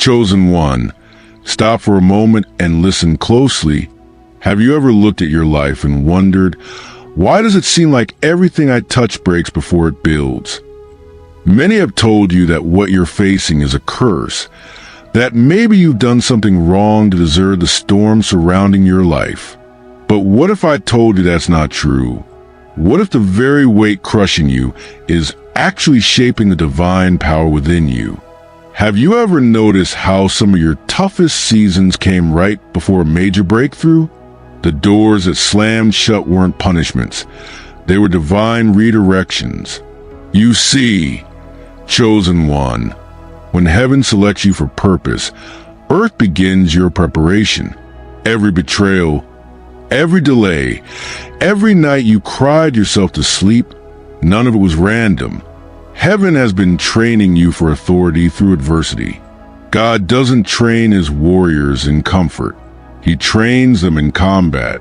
Chosen one, stop for a moment and listen closely. Have you ever looked at your life and wondered, why does it seem like everything I touch breaks before it builds? Many have told you that what you're facing is a curse, that maybe you've done something wrong to deserve the storm surrounding your life. But what if I told you that's not true? What if the very weight crushing you is actually shaping the divine power within you? Have you ever noticed how some of your toughest seasons came right before a major breakthrough? The doors that slammed shut weren't punishments. They were divine redirections. You see, chosen one, when heaven selects you for purpose, earth begins your preparation. Every betrayal, every delay, every night you cried yourself to sleep, none of it was random. Heaven has been training you for authority through adversity. God doesn't train his warriors in comfort. He trains them in combat.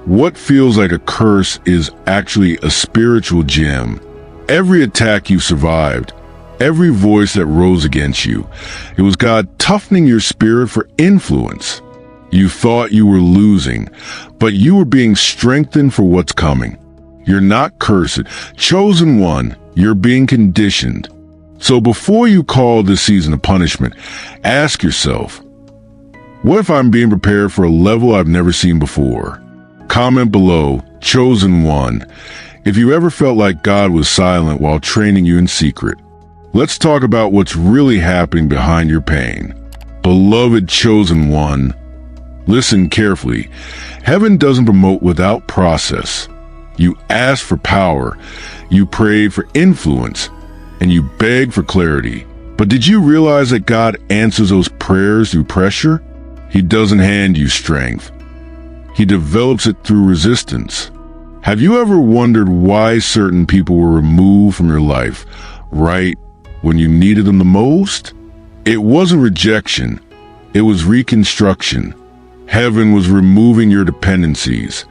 What feels like a curse is actually a spiritual gem. Every attack you survived, every voice that rose against you, it was God toughening your spirit for influence. You thought you were losing, but you were being strengthened for what's coming. You're not cursed. Chosen one, you're being conditioned. So before you call this season a punishment, ask yourself, what if I'm being prepared for a level I've never seen before? Comment below, chosen one, if you ever felt like God was silent while training you in secret. Let's talk about what's really happening behind your pain. Beloved chosen one, listen carefully. Heaven doesn't promote without process. You ask for power, you pray for influence, and you beg for clarity. But did you realize that God answers those prayers through pressure? He doesn't hand you strength. He develops it through resistance. Have you ever wondered why certain people were removed from your life right when you needed them the most? It wasn't rejection. It was reconstruction. Heaven was removing your dependencies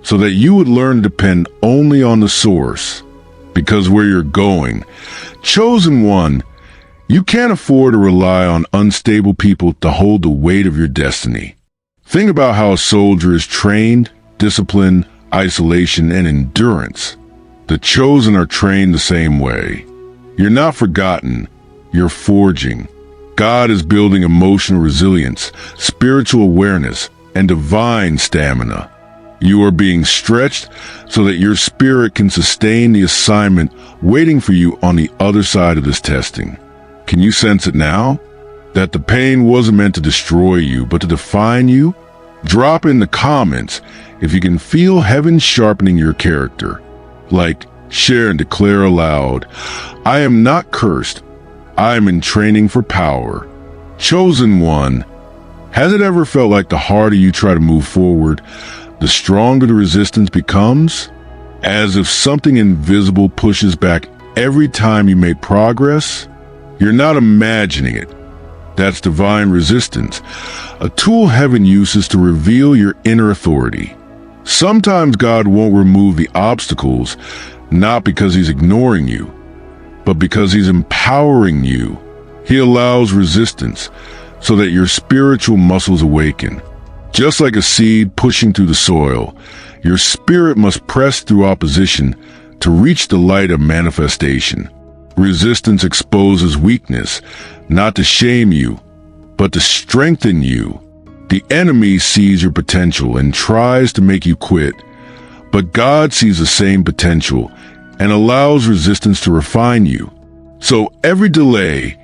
so that you would learn to depend only on the source. Because where you're going, chosen one, you can't afford to rely on unstable people to hold the weight of your destiny. Think about how a soldier is trained, discipline, isolation, and endurance. The chosen are trained the same way. You're not forgotten, you're forging. God is building emotional resilience, spiritual awareness, and divine stamina. You are being stretched so that your spirit can sustain the assignment waiting for you on the other side of this testing. Can you sense it now? That the pain wasn't meant to destroy you, but to define you? Drop in the comments if you can feel heaven sharpening your character. Like, share and declare aloud, I am not cursed. I am in training for power. Chosen one, has it ever felt like the harder you try to move forward, the stronger the resistance becomes? As if something invisible pushes back every time you make progress? You're not imagining it. That's divine resistance, a tool heaven uses to reveal your inner authority. Sometimes God won't remove the obstacles, not because he's ignoring you, but because he's empowering you. He allows resistance so that your spiritual muscles awaken. Just like a seed pushing through the soil, your spirit must press through opposition to reach the light of manifestation. Resistance exposes weakness, not to shame you, but to strengthen you. The enemy sees your potential and tries to make you quit, but God sees the same potential and allows resistance to refine you. So every delay,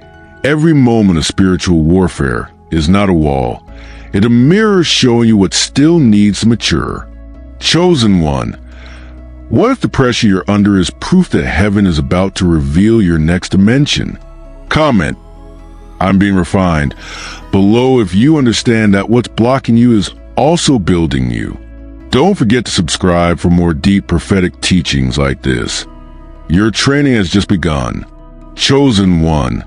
every moment of spiritual warfare is not a wall. It's a mirror showing you what still needs to mature. Chosen one, what if the pressure you're under is proof that heaven is about to reveal your next dimension? Comment, I'm being refined, below if you understand that what's blocking you is also building you. Don't forget to subscribe for more deep prophetic teachings like this. Your training has just begun. Chosen one,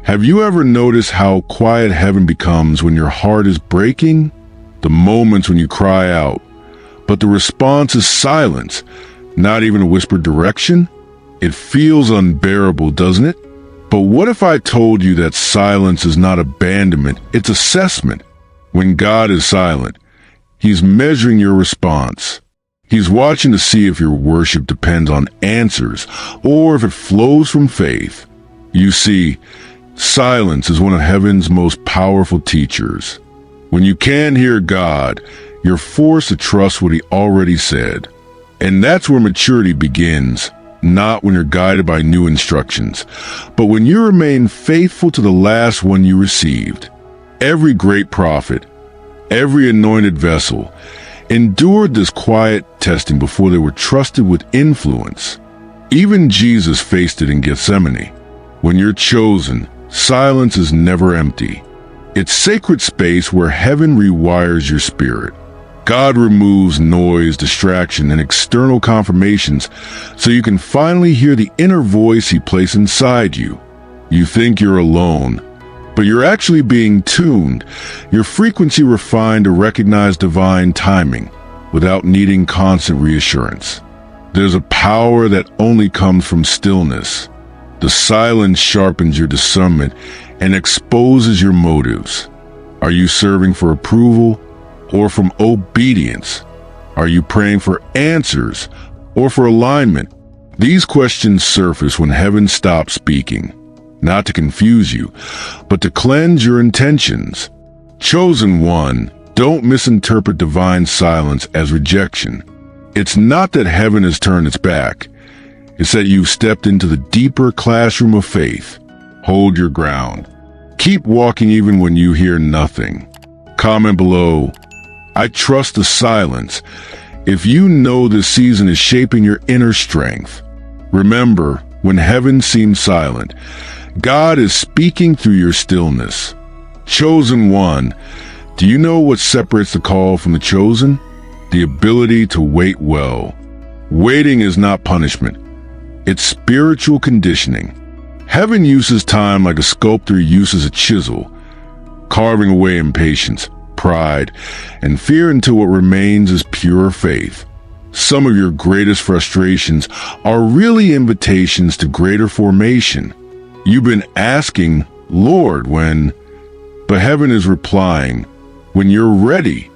have you ever noticed how quiet heaven becomes when your heart is breaking? The moments when you cry out, but the response is silence, not even a whispered direction? It feels unbearable, doesn't it? But what if I told you that silence is not abandonment, it's assessment? When God is silent, He's measuring your response. He's watching to see if your worship depends on answers or if it flows from faith. You see, silence is one of heaven's most powerful teachers. When you can't hear God, you're forced to trust what He already said. And that's where maturity begins, not when you're guided by new instructions, but when you remain faithful to the last one you received. Every great prophet, every anointed vessel, endured this quiet testing before they were trusted with influence. Even Jesus faced it in Gethsemane. When you're chosen, silence is never empty. It's sacred space where heaven rewires your spirit. God removes noise, distraction, and external confirmations so you can finally hear the inner voice He placed inside you. You think you're alone, but you're actually being tuned, your frequency refined to recognize divine timing without needing constant reassurance. There's a power that only comes from stillness. The silence sharpens your discernment and exposes your motives. Are you serving for approval or from obedience? Are you praying for answers or for alignment? These questions surface when heaven stops speaking, not to confuse you, but to cleanse your intentions. Chosen one, don't misinterpret divine silence as rejection. It's not that heaven has turned its back. It's that you've stepped into the deeper classroom of faith. Hold your ground. Keep walking even when you hear nothing. Comment below, I trust the silence, if you know this season is shaping your inner strength. Remember, when heaven seems silent, God is speaking through your stillness. Chosen one, do you know what separates the call from the chosen? The ability to wait well. Waiting is not punishment. It's spiritual conditioning. Heaven uses time like a sculptor uses a chisel, carving away impatience, pride, and fear until what remains is pure faith. Some of your greatest frustrations are really invitations to greater formation. You've been asking, Lord, when? But heaven is replying, when you're ready.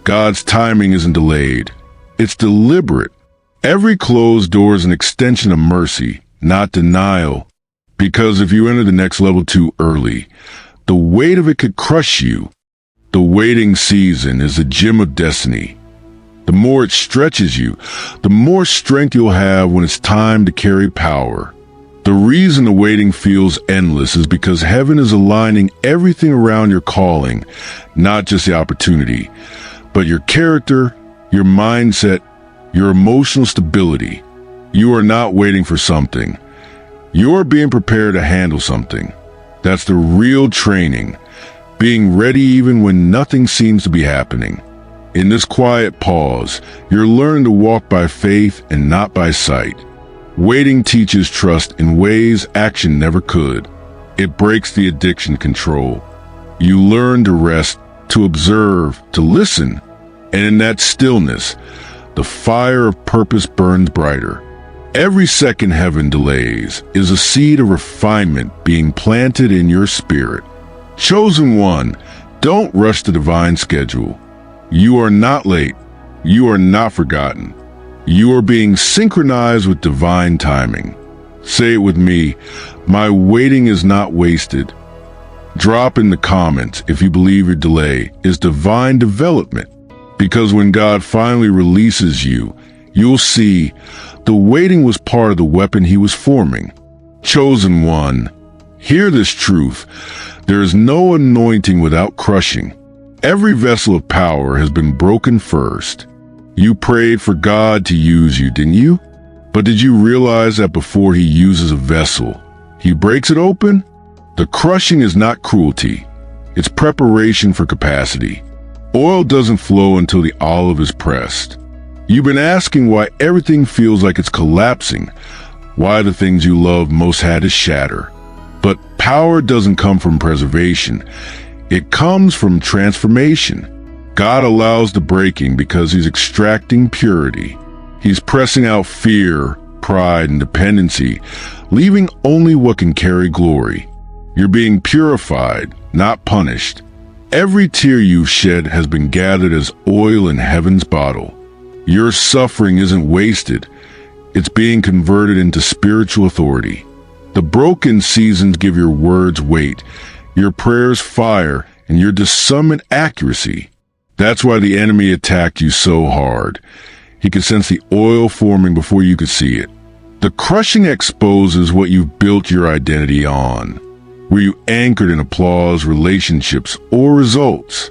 God's timing isn't delayed. It's deliberate. Every closed door is an extension of mercy, not denial. Because if you enter the next level too early, the weight of it could crush you. The waiting season is a gym of destiny. The more it stretches you, the more strength you'll have when it's time to carry power. The reason the waiting feels endless is because heaven is aligning everything around your calling, not just the opportunity, but your character, your mindset, your emotional stability. You are not waiting for something. You're being prepared to handle something. That's the real training, being ready even when nothing seems to be happening. In this quiet pause, you're learning to walk by faith and not by sight. Waiting teaches trust in ways action never could. It breaks the addiction control. You learn to rest, to observe, to listen, and in that stillness, the fire of purpose burns brighter. Every second heaven delays is a seed of refinement being planted in your spirit. Chosen one, don't rush the divine schedule. You are not late. You are not forgotten. You are being synchronized with divine timing. Say it with me, my waiting is not wasted. Drop in the comments if you believe your delay is divine development. Because when God finally releases you, you'll see the waiting was part of the weapon He was forming. Chosen one, hear this truth. There is no anointing without crushing. Every vessel of power has been broken first. You prayed for God to use you, didn't you? But did you realize that before He uses a vessel, He breaks it open? The crushing is not cruelty. It's preparation for capacity. Oil doesn't flow until the olive is pressed. You've been asking why everything feels like it's collapsing, why the things you love most had to shatter. But power doesn't come from preservation. It comes from transformation. God allows the breaking because He's extracting purity. He's pressing out fear, pride, and dependency, leaving only what can carry glory. You're being purified, not punished. Every tear you've shed has been gathered as oil in heaven's bottle. Your suffering isn't wasted. It's being converted into spiritual authority. The broken seasons give your words weight, your prayers fire, and your discernment accuracy. That's why the enemy attacked you so hard. He could sense the oil forming before you could see it. The crushing exposes what you've built your identity on. Were you anchored in applause, relationships, or results?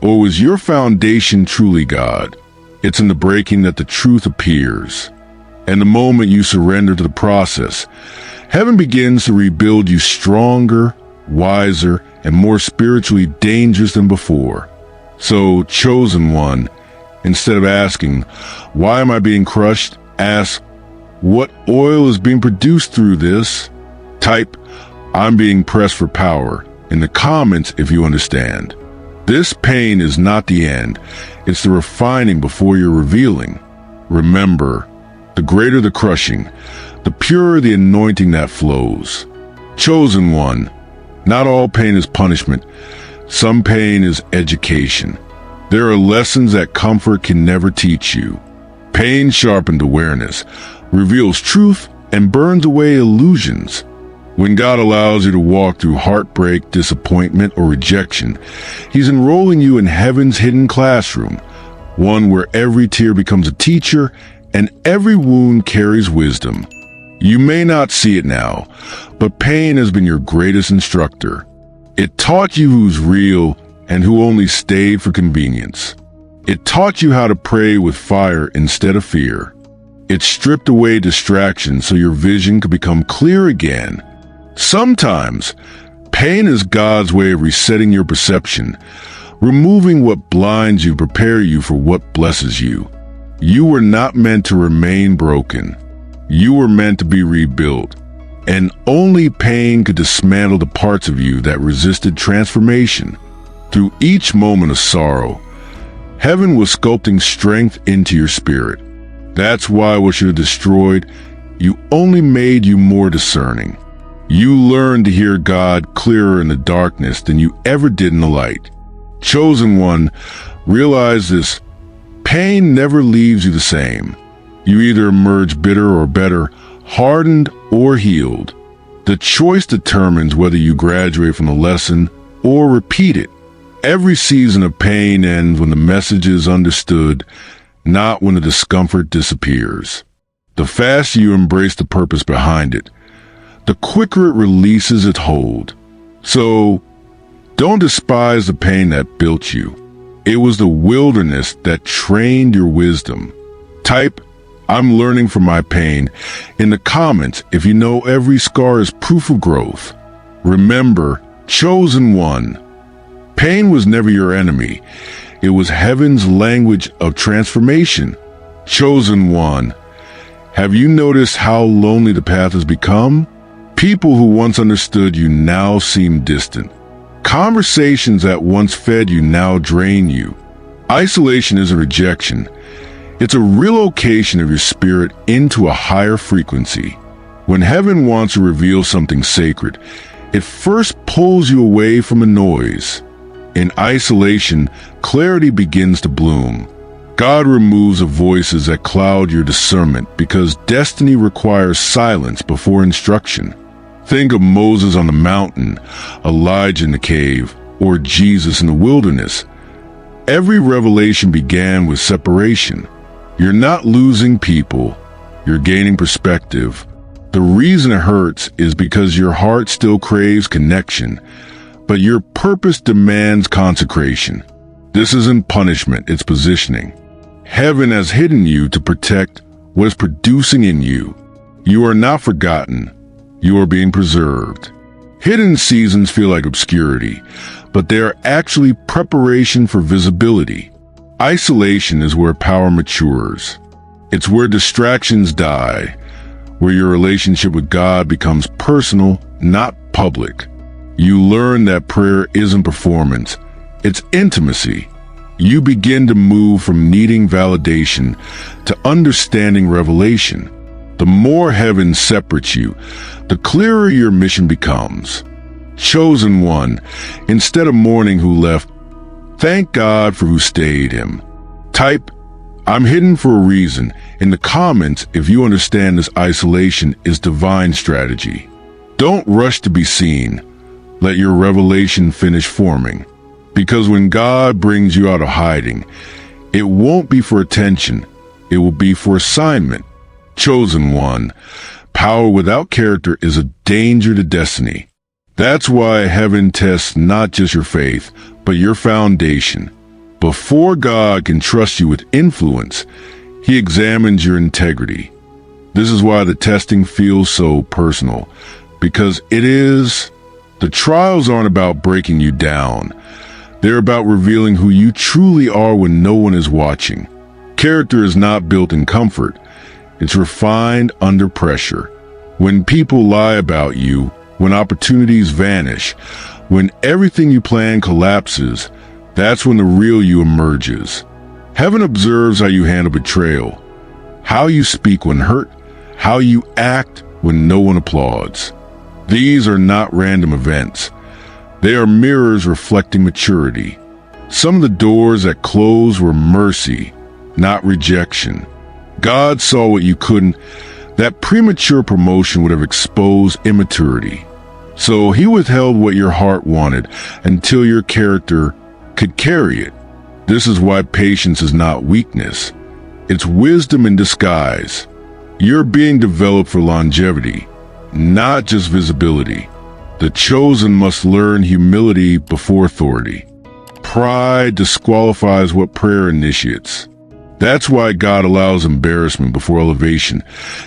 Or was your foundation truly God? It's in the breaking that the truth appears. And the moment you surrender to the process, heaven begins to rebuild you stronger, wiser, and more spiritually dangerous than before. So, chosen one, instead of asking, "Why am I being crushed?" ask, "What oil is being produced through this?" Type, "I'm being pressed for power" in the comments if you understand. This pain is not the end. It's the refining before you're revealing. Remember, the greater the crushing, the purer the anointing that flows. Chosen one, not all pain is punishment. Some pain is education. There are lessons that comfort can never teach you. Pain sharpens awareness, reveals truth, and burns away illusions. When God allows you to walk through heartbreak, disappointment, or rejection, He's enrolling you in heaven's hidden classroom, one where every tear becomes a teacher and every wound carries wisdom. You may not see it now, but pain has been your greatest instructor. It taught you who's real and who only stayed for convenience. It taught you how to pray with fire instead of fear. It stripped away distractions so your vision could become clear again. Sometimes, pain is God's way of resetting your perception, removing what blinds you, prepare you for what blesses you. You were not meant to remain broken. You were meant to be rebuilt. And only pain could dismantle the parts of you that resisted transformation. Through each moment of sorrow, heaven was sculpting strength into your spirit. That's why what you destroyed, you only made you more discerning. You learned to hear God clearer in the darkness than you ever did in the light. Chosen one, realize this: pain never leaves you the same. You either emerge bitter or better, hardened or healed. The choice determines whether you graduate from the lesson or repeat it. Every season of pain ends when the message is understood, not when the discomfort disappears. The faster you embrace the purpose behind it, the quicker it releases its hold. So, don't despise the pain that built you. It was the wilderness that trained your wisdom. Type, "I'm learning from my pain" in the comments if you know every scar is proof of growth. Remember, chosen one, pain was never your enemy. It was heaven's language of transformation. Chosen one, have you noticed how lonely the path has become? People who once understood you now seem distant. Conversations that once fed you now drain you. Isolation isn't rejection. It's a relocation of your spirit into a higher frequency. When heaven wants to reveal something sacred, it first pulls you away from the noise. In isolation, clarity begins to bloom. God removes the voices that cloud your discernment because destiny requires silence before instruction. Think of Moses on the mountain, Elijah in the cave, or Jesus in the wilderness. Every revelation began with separation. You're not losing people, you're gaining perspective. The reason it hurts is because your heart still craves connection, but your purpose demands consecration. This isn't punishment, it's positioning. Heaven has hidden you to protect what is producing in you. You are not forgotten. You are being preserved. Hidden seasons feel like obscurity, but they are actually preparation for visibility. Isolation is where power matures. It's where distractions die, where your relationship with God becomes personal, not public. You learn that prayer isn't performance, it's intimacy. You begin to move from needing validation to understanding revelation. The more heaven separates you, the clearer your mission becomes. Chosen one, instead of mourning who left, thank God for who stayed him. Type, I'm hidden for a reason, in the comments if you understand this isolation is divine strategy. Don't rush to be seen. Let your revelation finish forming. Because when God brings you out of hiding, it won't be for attention, it will be for assignment. Chosen one, power without character is a danger to destiny. That's why heaven tests not just your faith, but your foundation. Before God can trust you with influence, he examines your integrity. This is why the testing feels so personal, because it is. The trials aren't about breaking you down. They're about revealing who you truly are when no one is watching. Character is not built in comfort. It's refined under pressure. When people lie about you, when opportunities vanish, when everything you plan collapses, that's when the real you emerges. Heaven observes how you handle betrayal, how you speak when hurt, how you act when no one applauds. These are not random events. They are mirrors reflecting maturity. Some of the doors that closed were mercy, not rejection. God saw what you couldn't. That premature promotion would have exposed immaturity. So he withheld what your heart wanted until your character could carry it. This is why patience is not weakness. It's wisdom in disguise. You're being developed for longevity, not just visibility. The chosen must learn humility before authority. Pride disqualifies what prayer initiates. That's why God allows embarrassment before elevation,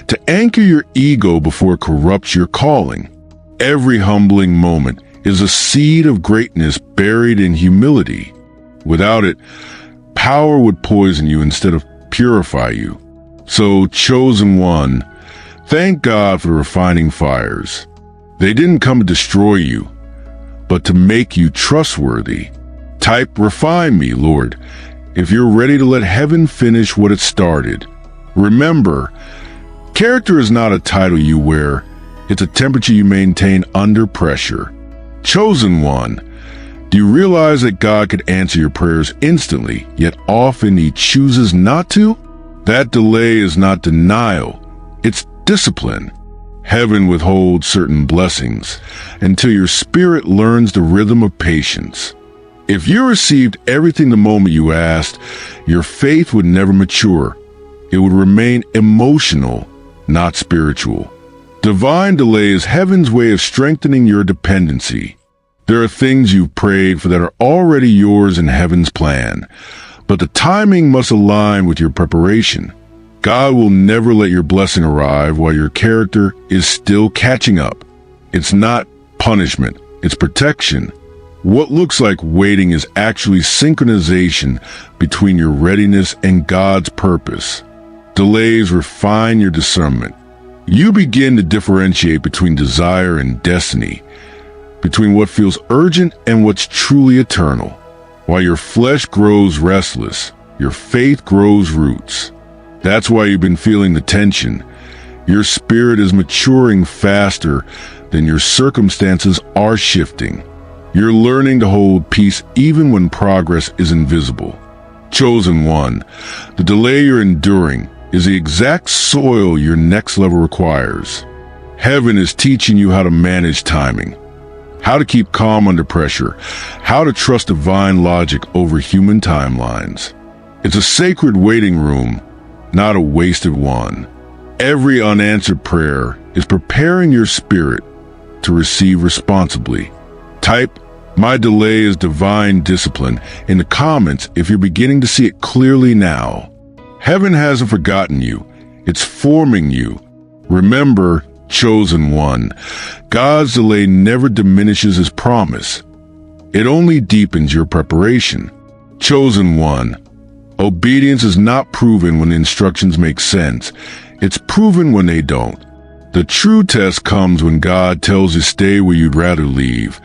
to anchor your ego before it corrupts your calling. Every humbling moment is a seed of greatness buried in humility. Without it, power would poison you instead of purify you. So, chosen one, thank God for the refining fires. They didn't come to destroy you, but to make you trustworthy. Type, refine me, Lord, if you're ready to let heaven finish what it started. Remember, character is not a title you wear. It's a temperature you maintain under pressure. Chosen one, do you realize that God could answer your prayers instantly, yet often he chooses not to? That delay is not denial, it's discipline. Heaven withholds certain blessings until your spirit learns the rhythm of patience. If you received everything the moment you asked, your faith would never mature. It would remain emotional, not spiritual. Divine delay is heaven's way of strengthening your dependency. There are things you've prayed for that are already yours in heaven's plan, but the timing must align with your preparation. God will never let your blessing arrive while your character is still catching up. It's not punishment, it's protection. What looks like waiting is actually synchronization between your readiness and God's purpose. Delays refine your discernment. You begin to differentiate between desire and destiny, between what feels urgent and what's truly eternal. While your flesh grows restless, your faith grows roots. That's why you've been feeling the tension. Your spirit is maturing faster than your circumstances are shifting. You're learning to hold peace even when progress is invisible. Chosen one, the delay you're enduring is the exact soil your next level requires. Heaven is teaching you how to manage timing, how to keep calm under pressure, how to trust divine logic over human timelines. It's a sacred waiting room, not a wasted one. Every unanswered prayer is preparing your spirit to receive responsibly. Type, my delay is divine discipline in the comments if you're beginning to see it clearly now. Heaven hasn't forgotten you. It's forming you. Remember, chosen one, God's delay never diminishes his promise. It only deepens your preparation. Chosen one, obedience is not proven when the instructions make sense. It's proven when they don't. The true test comes when God tells you to stay where you'd rather leave,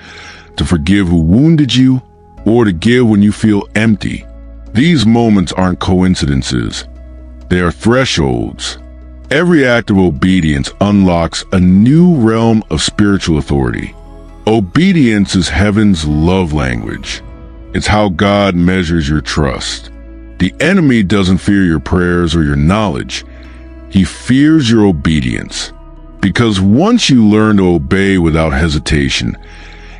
to forgive who wounded you, or to give when you feel empty. These moments aren't coincidences. They are thresholds. Every act of obedience unlocks a new realm of spiritual authority. Obedience is heaven's love language. It's how God measures your trust. The enemy doesn't fear your prayers or your knowledge. He fears your obedience. Because once you learn to obey without hesitation,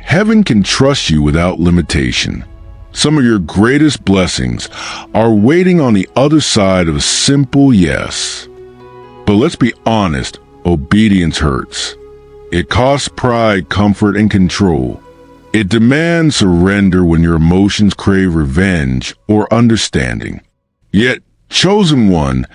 heaven can trust you without limitation. Some of your greatest blessings are waiting on the other side of a simple yes. But let's be honest, obedience hurts. It costs pride, comfort, and control. It demands surrender when your emotions crave revenge or understanding. Yet, chosen one,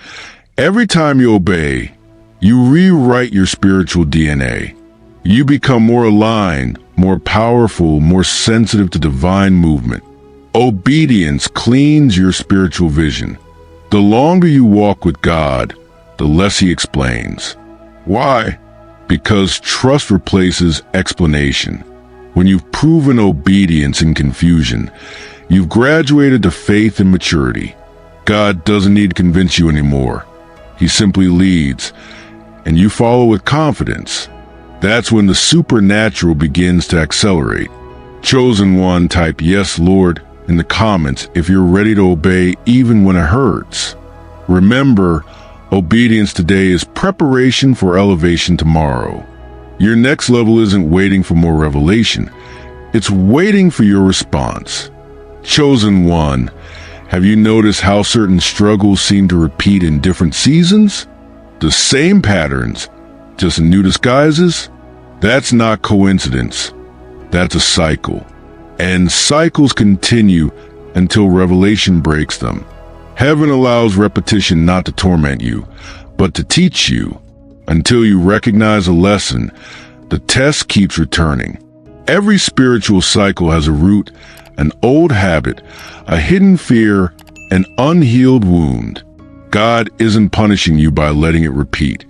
every time you obey, you rewrite your spiritual DNA. You become more aligned, more powerful, more sensitive to divine movement. Obedience cleans your spiritual vision. The longer you walk with God, the less He explains. Why? Because trust replaces explanation. When you've proven obedience in confusion, you've graduated to faith and maturity. God doesn't need to convince you anymore. He simply leads, and you follow with confidence. That's when the supernatural begins to accelerate. Chosen one, type "Yes, Lord" in the comments if you're ready to obey even when it hurts. Remember, obedience today is preparation for elevation tomorrow. Your next level isn't waiting for more revelation. It's waiting for your response. Chosen one, have you noticed how certain struggles seem to repeat in different seasons? The same patterns, just in new disguises? That's not coincidence. That's a cycle. And cycles continue until revelation breaks them. Heaven allows repetition not to torment you, but to teach you. Until you recognize a lesson, the test keeps returning. Every spiritual cycle has a root, an old habit, a hidden fear, an unhealed wound. God isn't punishing you by letting it repeat.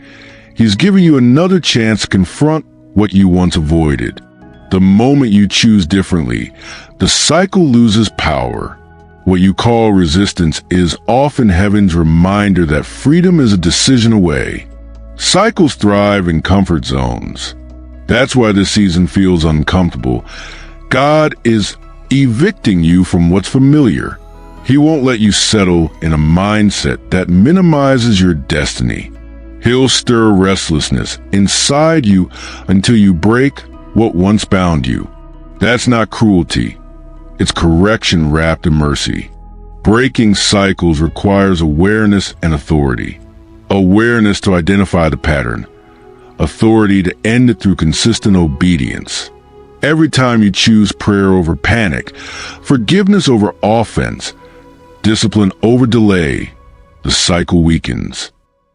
He's giving you another chance to confront what you once avoided. The moment you choose differently, the cycle loses power. What you call resistance is often heaven's reminder that freedom is a decision away. Cycles thrive in comfort zones. That's why this season feels uncomfortable. God is evicting you from what's familiar. He won't let you settle in a mindset that minimizes your destiny. He'll stir restlessness inside you until you break what once bound you. That's not cruelty. It's correction wrapped in mercy. Breaking cycles requires awareness and authority. Awareness to identify the pattern. Authority to end it through consistent obedience. Every time you choose prayer over panic, forgiveness over offense, discipline over delay, the cycle weakens.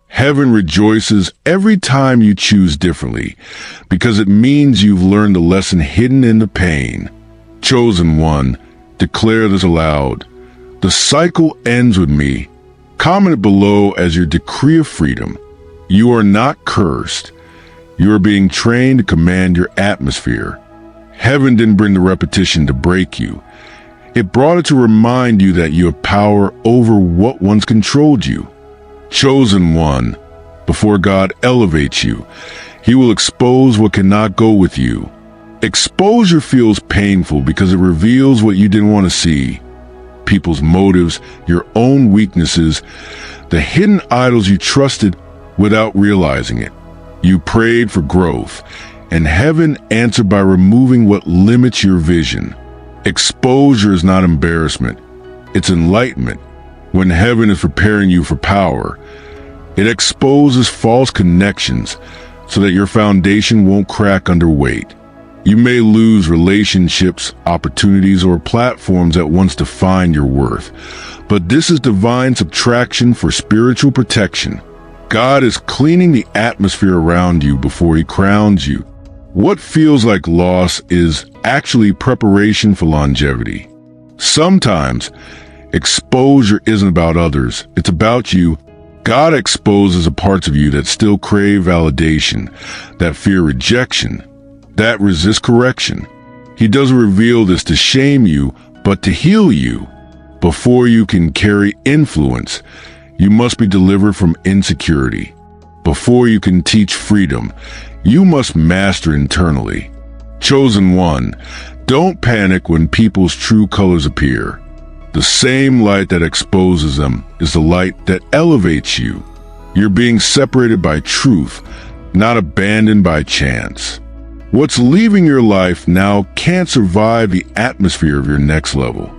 Heaven rejoices every time you choose differently, because it means you've learned the lesson hidden in the pain. Chosen one, declare this aloud. The cycle ends with me. Comment it below as your decree of freedom. You are not cursed. You are being trained to command your atmosphere. Heaven didn't bring the repetition to break you. It brought it to remind you that you have power over what once controlled you. Chosen one, before God elevates you, He will expose what cannot go with you. Exposure feels painful because it reveals what you didn't want to see. People's motives, your own weaknesses, the hidden idols you trusted without realizing it. You prayed for growth, and heaven answered by removing what limits your vision. Exposure is not embarrassment, it's enlightenment. When heaven is preparing you for power, it exposes false connections so that your foundation won't crack under weight. You may lose relationships, opportunities, or platforms that once defined your worth, but this is divine subtraction for spiritual protection. God is cleaning the atmosphere around you before He crowns you. What feels like loss is actually preparation for longevity. Sometimes, exposure isn't about others, it's about you. God exposes the parts of you that still crave validation, that fear rejection, that resist correction. He doesn't reveal this to shame you, but to heal you. Before you can carry influence, you must be delivered from insecurity. Before you can teach freedom, you must master internally. Chosen one, don't panic when people's true colors appear. The same light that exposes them is the light that elevates you. You're being separated by truth, not abandoned by chance. What's leaving your life now can't survive the atmosphere of your next level.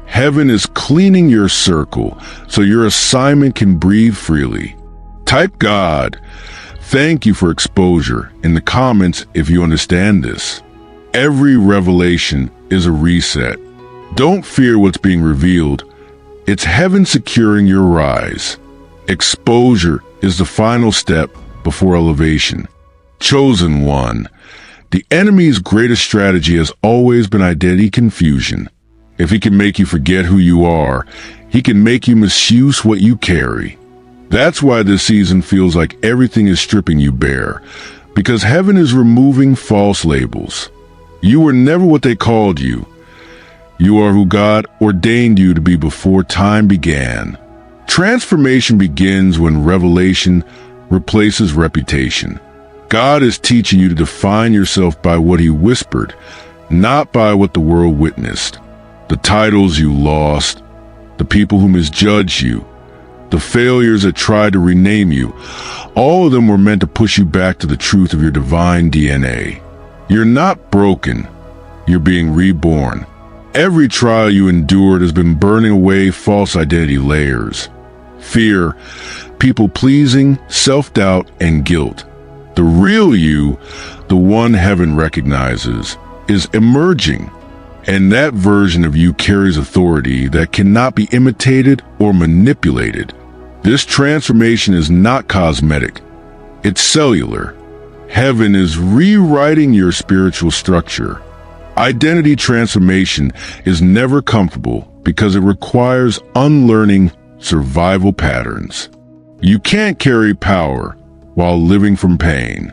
Heaven is cleaning your circle so your assignment can breathe freely. Type God, thank you for exposure, in the comments if you understand this. Every revelation is a reset. Don't fear what's being revealed. It's heaven securing your rise. Exposure is the final step before elevation. Chosen one, the enemy's greatest strategy has always been identity confusion. If he can make you forget who you are, he can make you misuse what you carry. That's why this season feels like everything is stripping you bare, because heaven is removing false labels. You were never what they called you. You are who God ordained you to be before time began. Transformation begins when revelation replaces reputation. God is teaching you to define yourself by what he whispered, not by what the world witnessed. The titles you lost, the people who misjudged you, the failures that tried to rename you, all of them were meant to push you back to the truth of your divine DNA. You're not broken. You're being reborn. Every trial you endured has been burning away false identity layers. Fear, people-pleasing, self-doubt, and guilt. The real you, the one heaven recognizes, is emerging. And that version of you carries authority that cannot be imitated or manipulated. This transformation is not cosmetic. It's cellular. Heaven is rewriting your spiritual structure. Identity transformation is never comfortable because it requires unlearning survival patterns. You can't carry power while living from pain.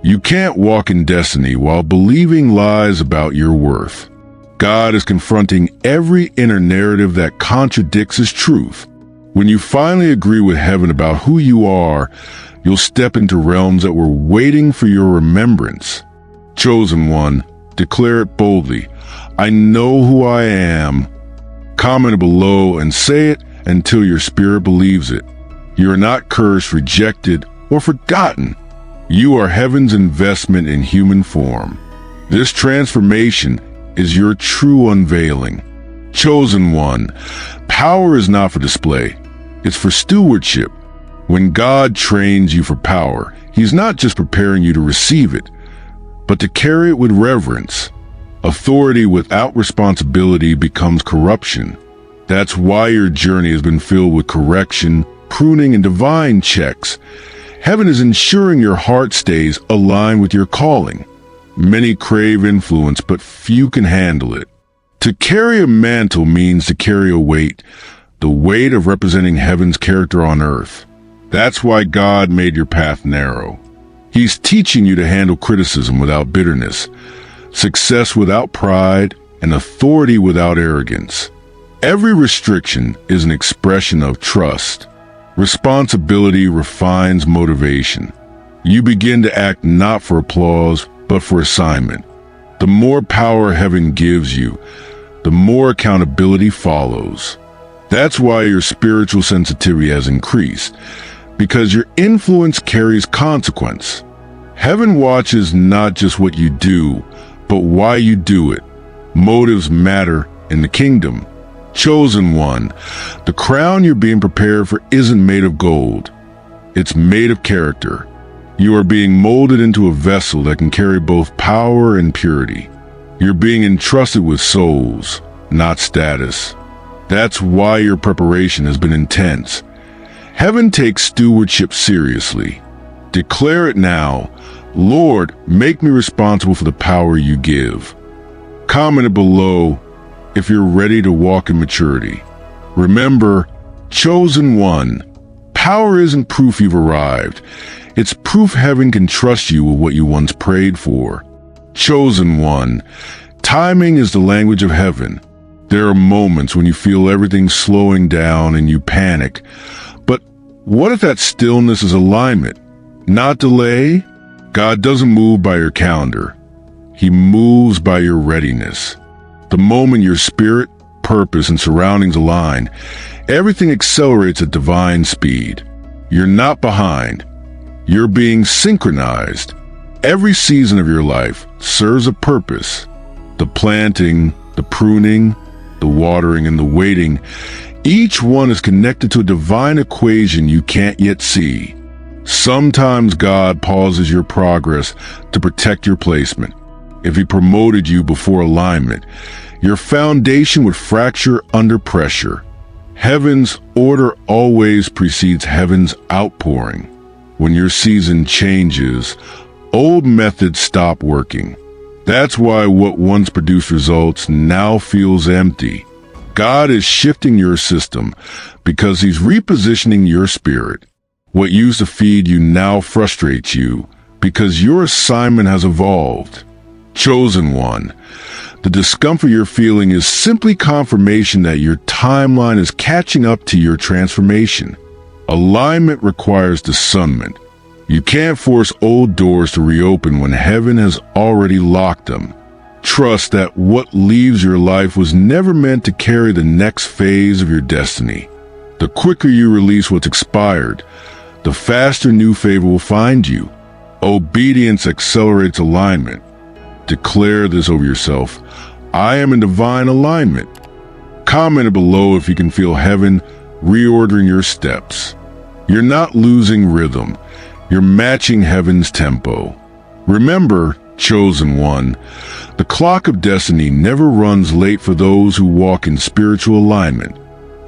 You can't walk in destiny while believing lies about your worth. God is confronting every inner narrative that contradicts his truth. When you finally agree with heaven about who you are, you'll step into realms that were waiting for your remembrance. Chosen one, declare it boldly. I know who I am. Comment below and say it until your spirit believes it. You are not cursed, rejected, or forgotten. You are heaven's investment in human form. This transformation is your true unveiling. Chosen one, power is not for display. It's for stewardship. When God trains you for power, he's not just preparing you to receive it, but to carry it with reverence. Authority without responsibility becomes corruption. That's why your journey has been filled with correction, pruning, and divine checks. Heaven is ensuring your heart stays aligned with your calling. Many crave influence, but few can handle it. To carry a mantle means to carry a weight, the weight of representing heaven's character on earth. That's why God made your path narrow. He's teaching you to handle criticism without bitterness, success without pride, and authority without arrogance. Every restriction is an expression of trust. Responsibility refines motivation. You begin to act not for applause, but for assignment. The more power heaven gives you, the more accountability follows. That's why your spiritual sensitivity has increased, because your influence carries consequence. Heaven watches not just what you do, but why you do it. Motives matter in the kingdom. Chosen one, the crown you're being prepared for isn't made of gold. It's made of character. You are being molded into a vessel that can carry both power and purity. You're being entrusted with souls, not status. That's why your preparation has been intense. Heaven takes stewardship seriously. Declare it now. Lord, make me responsible for the power you give. Comment below if you're ready to walk in maturity. Remember, chosen one, power isn't proof you've arrived. It's proof heaven can trust you with what you once prayed for. Chosen one, timing is the language of heaven. There are moments when you feel everything slowing down and you panic. But what if that stillness is alignment? not delay. God doesn't move by your calendar. He moves by your readiness. The moment your spirit, purpose, and surroundings align, everything accelerates at divine speed. You're not behind. You're being synchronized. Every season of your life serves a purpose. The planting, the pruning, the watering, and the waiting, each one is connected to a divine equation you can't yet see. Sometimes God pauses your progress to protect your placement. If He promoted you before alignment, your foundation would fracture under pressure. Heaven's order always precedes heaven's outpouring. When your season changes, old methods stop working. That's why what once produced results now feels empty. God is shifting your system because He's repositioning your spirit. What used to feed you now frustrates you because your assignment has evolved. Chosen one, the discomfort you're feeling is simply confirmation that your timeline is catching up to your transformation. Alignment requires discernment. You can't force old doors to reopen when heaven has already locked them. Trust that what leaves your life was never meant to carry the next phase of your destiny. The quicker you release what's expired, the faster new favor will find you. Obedience accelerates alignment. Declare this over yourself. I am in divine alignment. Comment below if you can feel heaven reordering your steps. You're not losing rhythm. You're matching heaven's tempo. Remember, chosen one, the clock of destiny never runs late for those who walk in spiritual alignment.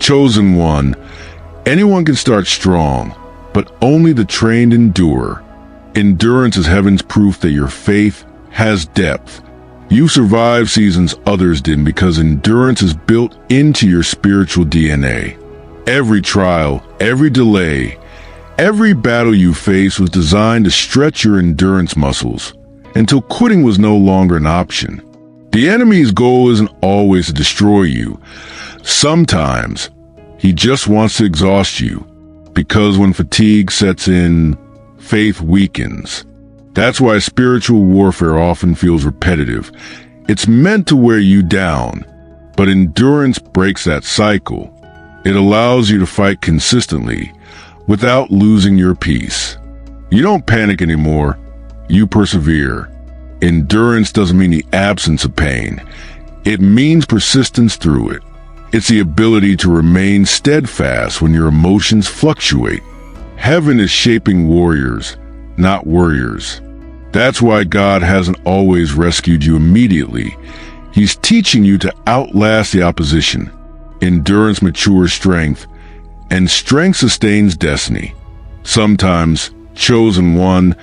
Chosen one, anyone can start strong, but only the trained endure. Endurance is heaven's proof that your faith has depth. You survive seasons others didn't because endurance is built into your spiritual DNA. Every trial, every delay, every battle you face was designed to stretch your endurance muscles until quitting was no longer an option. The enemy's goal isn't always to destroy you. Sometimes he just wants to exhaust you, because when fatigue sets in, faith weakens. That's why spiritual warfare often feels repetitive. It's meant to wear you down, but endurance breaks that cycle. It allows you to fight consistently without losing your peace. You don't panic anymore. You persevere. Endurance doesn't mean the absence of pain. It means persistence through it. It's the ability to remain steadfast when your emotions fluctuate. Heaven is shaping warriors, not worriers. That's why God hasn't always rescued you immediately. He's teaching you to outlast the opposition. Endurance matures strength, and strength sustains destiny. Sometimes, chosen one,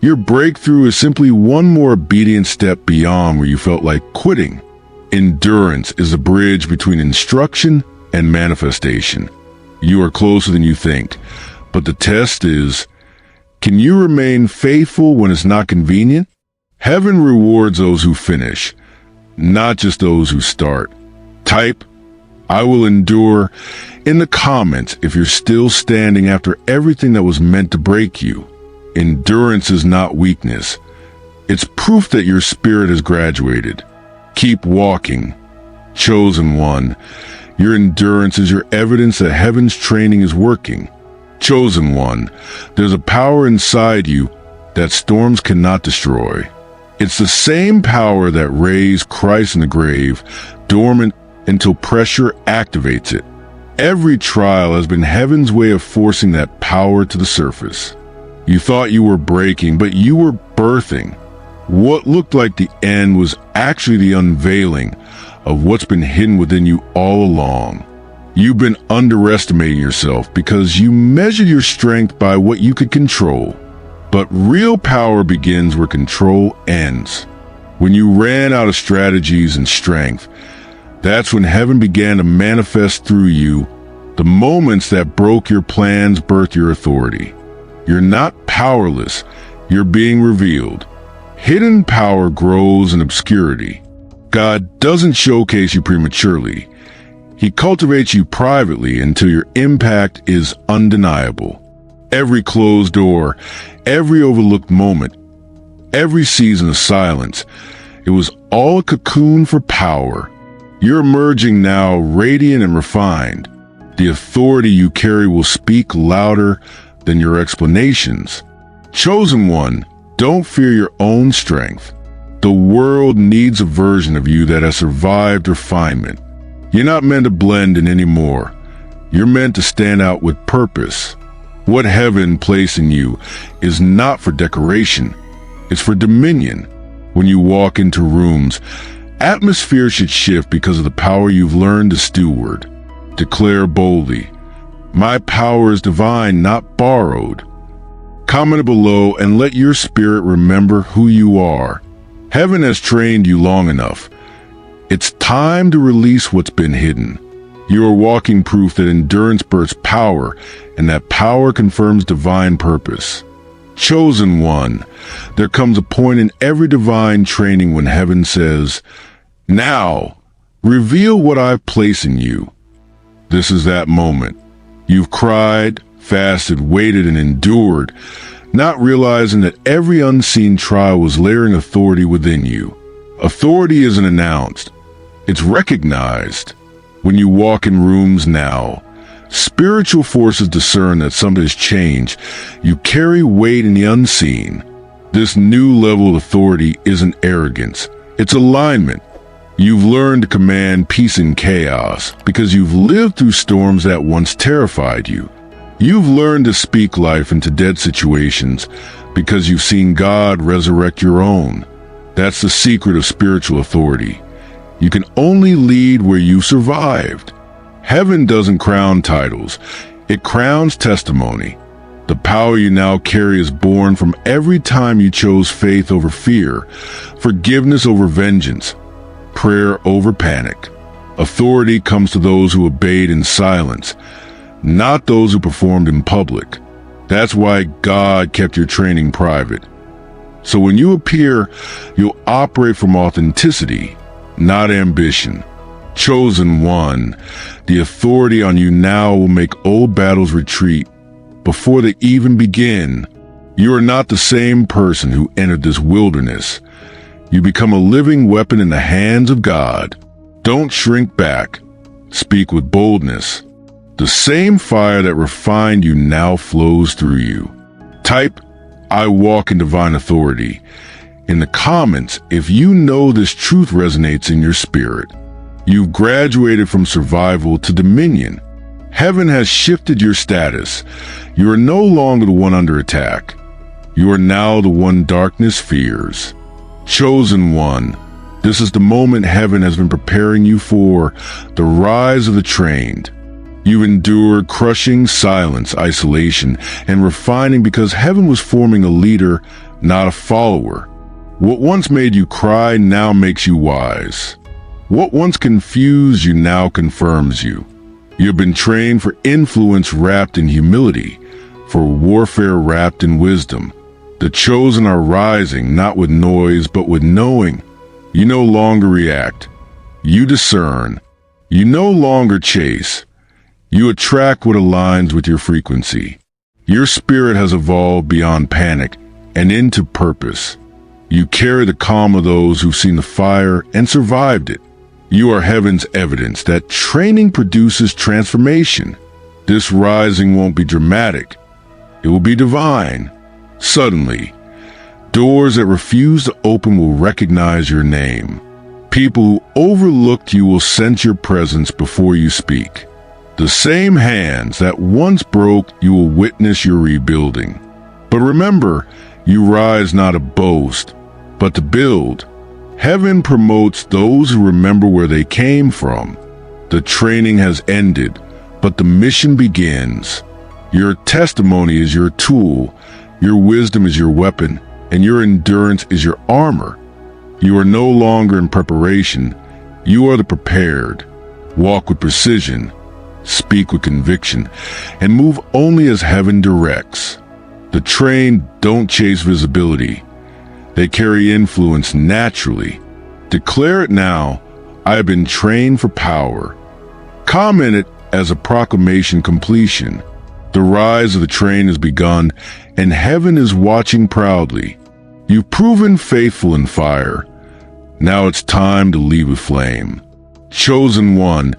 your breakthrough is simply one more obedient step beyond where you felt like quitting. Endurance is a bridge between instruction and manifestation. You are closer than you think, but the test is, can you remain faithful when it's not convenient? Heaven rewards those who finish, not just those who start. Type, I will endure, in the comments if you're still standing after everything that was meant to break you. Endurance is not weakness. It's proof that your spirit has graduated. Keep walking. Chosen one, your endurance is your evidence that heaven's training is working. Chosen one, there's a power inside you that storms cannot destroy. It's the same power that raised Christ in the grave, dormant until pressure activates it. Every trial has been heaven's way of forcing that power to the surface. You thought you were breaking, but you were birthing. What looked like the end was actually the unveiling of what's been hidden within you all along. You've been underestimating yourself because you measured your strength by what you could control. But real power begins where control ends. When you ran out of strategies and strength, that's when heaven began to manifest through you. The moments that broke your plans birthed your authority. You're not powerless, you're being revealed. Hidden power grows in obscurity. God doesn't showcase you prematurely. He cultivates you privately until your impact is undeniable. Every closed door, every overlooked moment, every season of silence, it was all a cocoon for power. You're emerging now, radiant and refined. The authority you carry will speak louder than your explanations. Chosen one, don't fear your own strength. The world needs a version of you that has survived refinement. You're not meant to blend in anymore. You're meant to stand out with purpose. What heaven placed in you is not for decoration. It's for dominion. When you walk into rooms, atmosphere should shift because of the power you've learned to steward. Declare boldly, my power is divine, not borrowed. Comment below and let your spirit remember who you are. Heaven has trained you long enough. It's time to release what's been hidden. You are walking proof that endurance births power, and that power confirms divine purpose. Chosen one, there comes a point in every divine training when heaven says, now, reveal what I've placed in you. This is that moment. You've cried, fasted, waited, and endured, not realizing that every unseen trial was layering authority within you. Authority isn't announced. It's recognized. When you walk in rooms now, spiritual forces discern that something has changed. You carry weight in the unseen. This new level of authority isn't arrogance. It's alignment. You've learned to command peace in chaos because you've lived through storms that once terrified you. You've learned to speak life into dead situations because you've seen God resurrect your own. That's the secret of spiritual authority. You can only lead where you survived. Heaven doesn't crown titles. It crowns testimony. The power you now carry is born from every time you chose faith over fear, forgiveness over vengeance, prayer over panic. Authority comes to those who obeyed in silence, not those who performed in public. That's why God kept your training private. So when you appear, you'll operate from authenticity, not ambition. Chosen one, the authority on you now will make old battles retreat before they even begin. You are not the same person who entered this wilderness. You become a living weapon in the hands of God. Don't shrink back. Speak with boldness. The same fire that refined you now flows through you. Type, I walk in divine authority, in the comments if you know this truth resonates in your spirit. You've graduated from survival to dominion. Heaven has shifted your status. You are no longer the one under attack. You are now the one darkness fears. Chosen one, this is the moment heaven has been preparing you for, the rise of the trained. You've endured crushing silence, isolation, and refining because heaven was forming a leader, not a follower. What once made you cry now makes you wise. What once confused you now confirms you. You've been trained for influence wrapped in humility, for warfare wrapped in wisdom. The chosen are rising, not with noise, but with knowing. You no longer react. You discern. You no longer chase. You attract what aligns with your frequency. Your spirit has evolved beyond panic and into purpose. You carry the calm of those who've seen the fire and survived it. You are heaven's evidence that training produces transformation. This rising won't be dramatic. It will be divine. Suddenly, doors that refuse to open will recognize your name. People who overlooked you will sense your presence before you speak. The same hands that once broke, you will witness your rebuilding. But remember, you rise not to boast, but to build. Heaven promotes those who remember where they came from. The training has ended, but the mission begins. Your testimony is your tool, your wisdom is your weapon, and your endurance is your armor. You are no longer in preparation. You are the prepared. Walk with precision, speak with conviction, and move only as heaven directs. The trained don't chase visibility. They carry influence naturally. Declare it now, I have been trained for power. Comment it as a proclamation completion. The rise of the train has begun, and heaven is watching proudly. You've proven faithful in fire. Now it's time to leave with flame. Chosen one,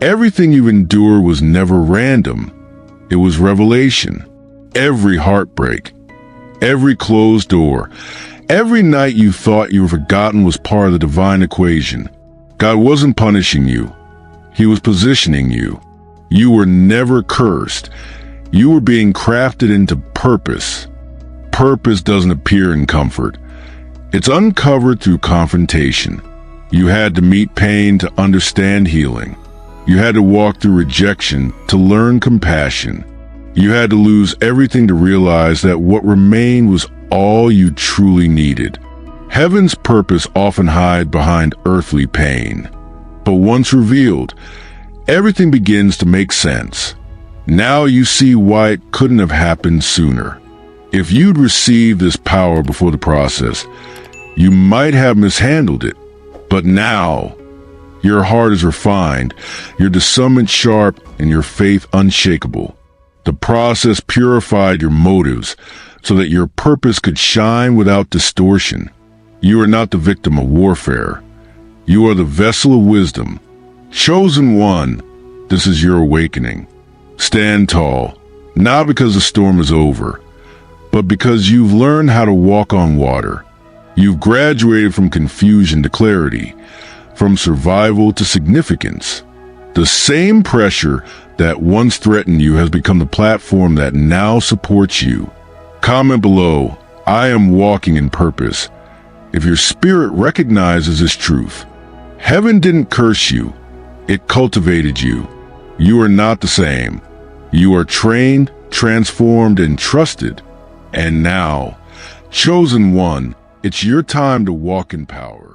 everything you've endured was never random. It was revelation. Every heartbreak, every closed door, every night you thought you were forgotten was part of the divine equation. God wasn't punishing you. He was positioning you. You were never cursed. You were being crafted into purpose. Purpose doesn't appear in comfort. It's uncovered through confrontation. You had to meet pain to understand healing. You had to walk through rejection to learn compassion. You had to lose everything to realize that what remained was all you truly needed. Heaven's purpose often hides behind earthly pain. But once revealed, everything begins to make sense. Now you see why it couldn't have happened sooner. If you'd received this power before the process, you might have mishandled it. But now, your heart is refined, your discernment sharp, and your faith unshakable. The process purified your motives so that your purpose could shine without distortion. You are not the victim of warfare. You are the vessel of wisdom. Chosen one, this is your awakening. Stand tall, not because the storm is over, but because you've learned how to walk on water. You've graduated from confusion to clarity, from survival to significance. The same pressure that once threatened you has become the platform that now supports you. Comment below, I am walking in purpose. If your spirit recognizes this truth, heaven didn't curse you, it cultivated you. You are not the same. You are trained, transformed, and trusted. And now, chosen one, it's your time to walk in power.